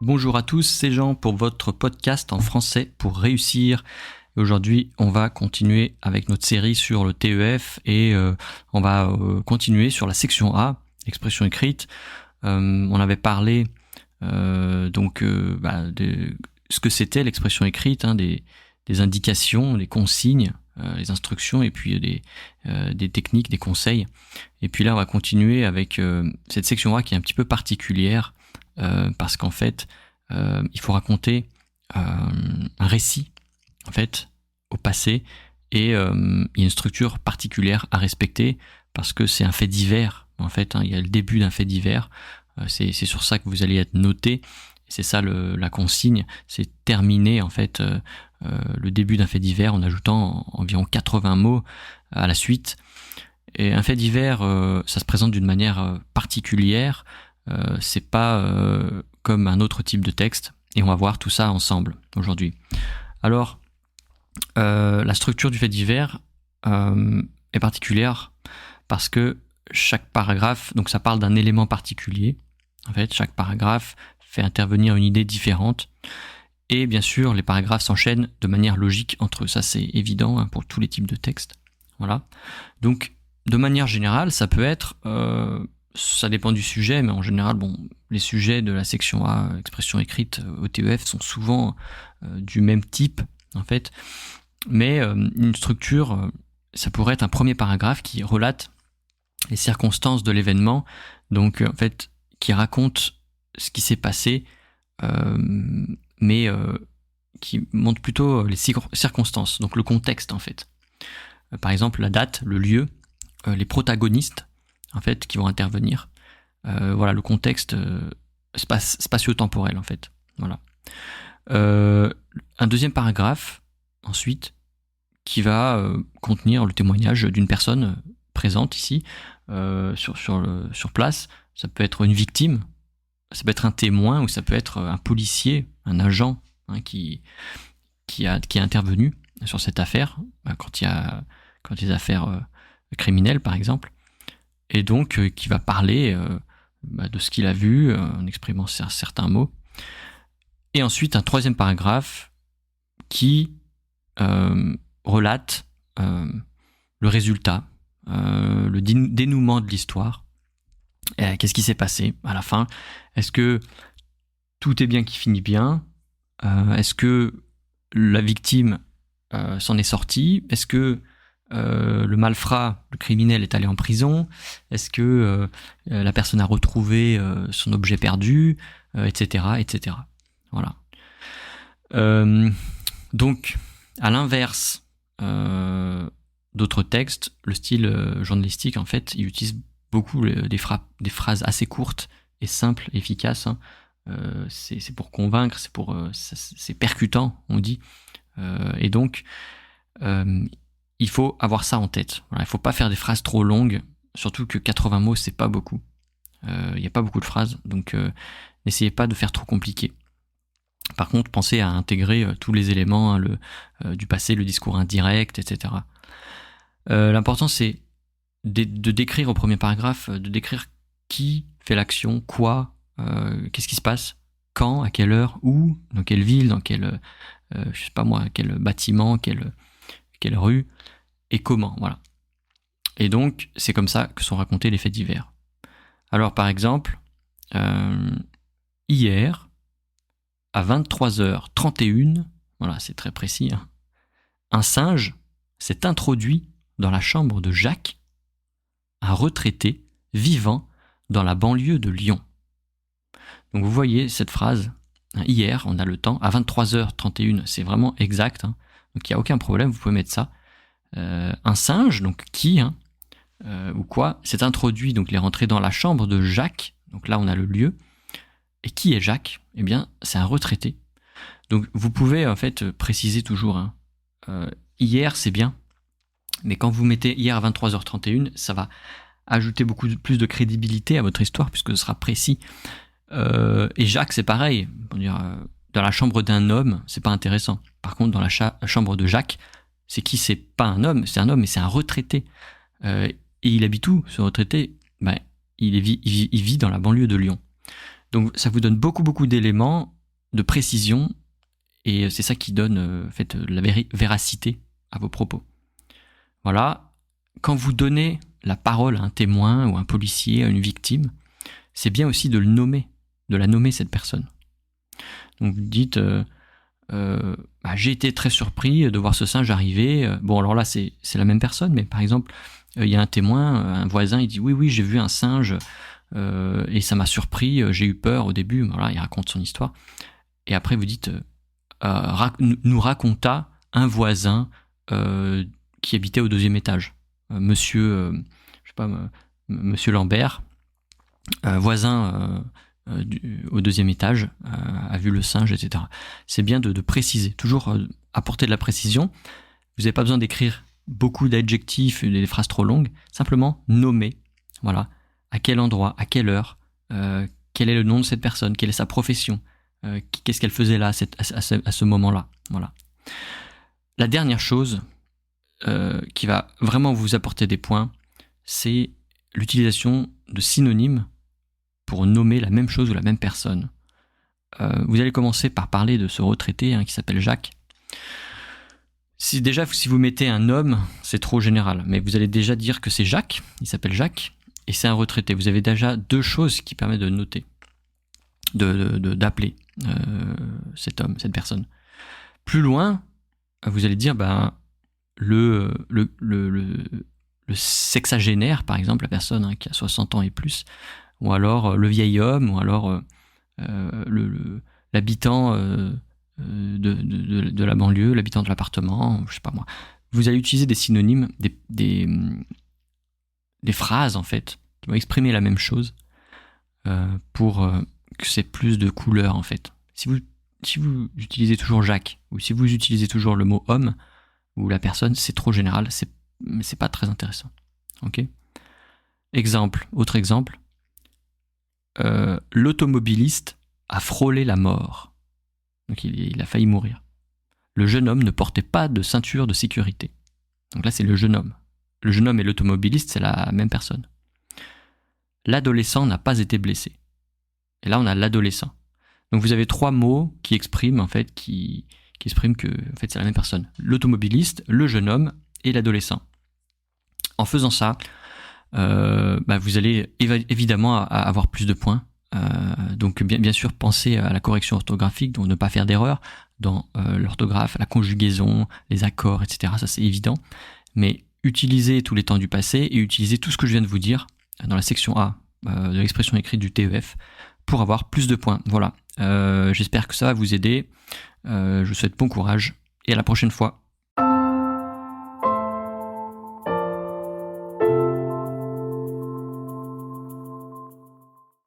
Bonjour à tous, c'est Jean pour votre podcast en français pour réussir. Aujourd'hui, on va continuer avec notre série sur le TEF et on va continuer sur la section A, expression écrite. On avait parlé de ce que c'était l'expression écrite, des indications, des consignes, les instructions et puis des techniques, des conseils. Et puis là, on va continuer avec cette section A qui est un petit peu particulière parce qu'en fait, il faut raconter un récit en fait au passé et il y a une structure particulière à respecter parce que c'est un fait divers en fait. Il y a le début d'un fait divers. C'est sur ça que vous allez être noté. C'est ça la consigne, c'est terminer en fait le début d'un fait divers en ajoutant environ 80 mots à la suite. Et un fait divers, ça se présente d'une manière particulière. C'est pas comme un autre type de texte. Et on va voir tout ça ensemble aujourd'hui. Alors, la structure du fait divers est particulière parce que chaque paragraphe, donc ça parle d'un élément particulier. En fait, chaque paragraphe fait intervenir une idée différente. Et bien sûr, les paragraphes s'enchaînent de manière logique entre eux. Ça, c'est évident pour tous les types de textes. Voilà. Donc, de manière générale, ça peut être... ça dépend du sujet, mais en général, les sujets de la section A, expression écrite au TEF, sont souvent du même type, en fait. Mais une structure, ça pourrait être un premier paragraphe qui relate les circonstances de l'événement, donc en fait, qui raconte ce qui s'est passé, mais qui montre plutôt les circonstances, donc le contexte, en fait. Par exemple, la date, le lieu, les protagonistes, en fait, qui vont intervenir. Voilà, le contexte spatio-temporel, en fait. Voilà. Un deuxième paragraphe, ensuite, qui va contenir le témoignage d'une personne présente ici, sur place. Ça peut être une victime, ça peut être un témoin, ou ça peut être un policier, un agent qui est intervenu sur cette affaire, quand il y a des affaires criminelles, par exemple. Et donc qui va parler de ce qu'il a vu en exprimant certains mots. Et ensuite un troisième paragraphe qui relate le résultat, le dénouement de l'histoire. Qu'est-ce qui s'est passé à la fin? Est-ce que tout est bien qui finit bien? Est-ce que la victime s'en est sortie? Est-ce que le malfrat, le criminel est allé en prison? Est-ce que la personne a retrouvé son objet perdu, etc., etc. Voilà. Donc, à l'inverse d'autres textes, le style journalistique, en fait, il utilise beaucoup des phrases assez courtes et simples, efficaces. C'est pour convaincre, c'est percutant, on dit. Et donc, il faut avoir ça en tête. Voilà, il ne faut pas faire des phrases trop longues, surtout que 80 mots, c'est pas beaucoup. Il n'y a pas beaucoup de phrases, donc n'essayez pas de faire trop compliqué. Par contre, pensez à intégrer tous les éléments du passé, le discours indirect, etc. L'important, c'est de décrire au premier paragraphe, de décrire qui fait l'action, quoi, qu'est-ce qui se passe, quand, à quelle heure, où, dans quelle ville, dans quel, je sais pas moi, quel bâtiment, quelle rue, et comment, voilà. Et donc, c'est comme ça que sont racontés les faits divers. Alors, par exemple, hier, à 23h31, voilà, c'est très précis, un singe s'est introduit dans la chambre de Jacques, un retraité vivant dans la banlieue de Lyon. Donc, vous voyez cette phrase, hier, on a le temps, à 23h31, c'est vraiment exact, donc il n'y a aucun problème, vous pouvez mettre ça. Un singe, donc qui, ou quoi, s'est introduit, donc il est rentré dans la chambre de Jacques, donc là on a le lieu. Et qui est Jacques? Eh bien, c'est un retraité. Donc vous pouvez en fait préciser toujours, hier c'est bien, mais quand vous mettez hier à 23h31, ça va ajouter beaucoup plus de crédibilité à votre histoire, puisque ce sera précis. Et Jacques, c'est pareil. Dans la chambre d'un homme, c'est pas intéressant. Par contre, dans la chambre de Jacques, c'est qui? C'est pas un homme, c'est un homme, mais c'est un retraité. Et il habite où, ce retraité? Il vit dans la banlieue de Lyon. Donc ça vous donne beaucoup d'éléments de précision, et c'est ça qui donne en fait, la véracité à vos propos. Voilà, quand vous donnez la parole à un témoin ou à un policier, à une victime, c'est bien aussi de le nommer, de la nommer cette personne. Donc vous dites j'ai été très surpris de voir ce singe arriver. Bon, alors là c'est la même personne, mais par exemple il y a un témoin, un voisin, il dit oui j'ai vu un singe et ça m'a surpris, j'ai eu peur au début. Voilà, il raconte son histoire et après vous dites nous raconta un voisin qui habitait au 2e étage, monsieur monsieur Lambert, voisin au 2e étage, a vu le singe, etc. C'est bien de préciser, toujours apporter de la précision. Vous n'avez pas besoin d'écrire beaucoup d'adjectifs et des phrases trop longues, simplement nommer, voilà, à quel endroit, à quelle heure, quel est le nom de cette personne, quelle est sa profession, qu'est-ce qu'elle faisait là à ce moment-là. Voilà. La dernière chose qui va vraiment vous apporter des points, c'est l'utilisation de synonymes pour nommer la même chose ou la même personne. Vous allez commencer par parler de ce retraité qui s'appelle Jacques. Si vous mettez un homme, c'est trop général, mais vous allez déjà dire que c'est Jacques, il s'appelle Jacques, et c'est un retraité. Vous avez déjà 2 choses qui permettent de noter, d'appeler cet homme, cette personne. Plus loin, vous allez dire le sexagénaire, par exemple, la personne qui a 60 ans et plus, ou alors le vieil homme, ou alors l'habitant de la banlieue, l'habitant de l'appartement, je sais pas moi. Vous allez utiliser des synonymes, des phrases en fait, qui vont exprimer la même chose pour que c'est plus de couleur en fait. Si vous utilisez toujours Jacques, ou si vous utilisez toujours le mot homme, ou la personne, c'est trop général, c'est pas très intéressant. Ok ? Autre exemple. L'automobiliste a frôlé la mort. Donc il a failli mourir. Le jeune homme ne portait pas de ceinture de sécurité. Donc là, c'est le jeune homme. Le jeune homme et l'automobiliste, c'est la même personne. L'adolescent n'a pas été blessé. Et là, on a l'adolescent. Donc vous avez 3 mots qui expriment en fait, qui expriment que en fait, c'est la même personne. L'automobiliste, le jeune homme et l'adolescent. En faisant ça, vous allez évidemment avoir plus de points. Donc bien sûr, pensez à la correction orthographique, donc ne pas faire d'erreur dans l'orthographe, la conjugaison, les accords, etc. Ça c'est évident. Mais utilisez tous les temps du passé et utilisez tout ce que je viens de vous dire dans la section A de l'expression écrite du TEF pour avoir plus de points. Voilà. J'espère que ça va vous aider. Je vous souhaite bon courage et à la prochaine fois.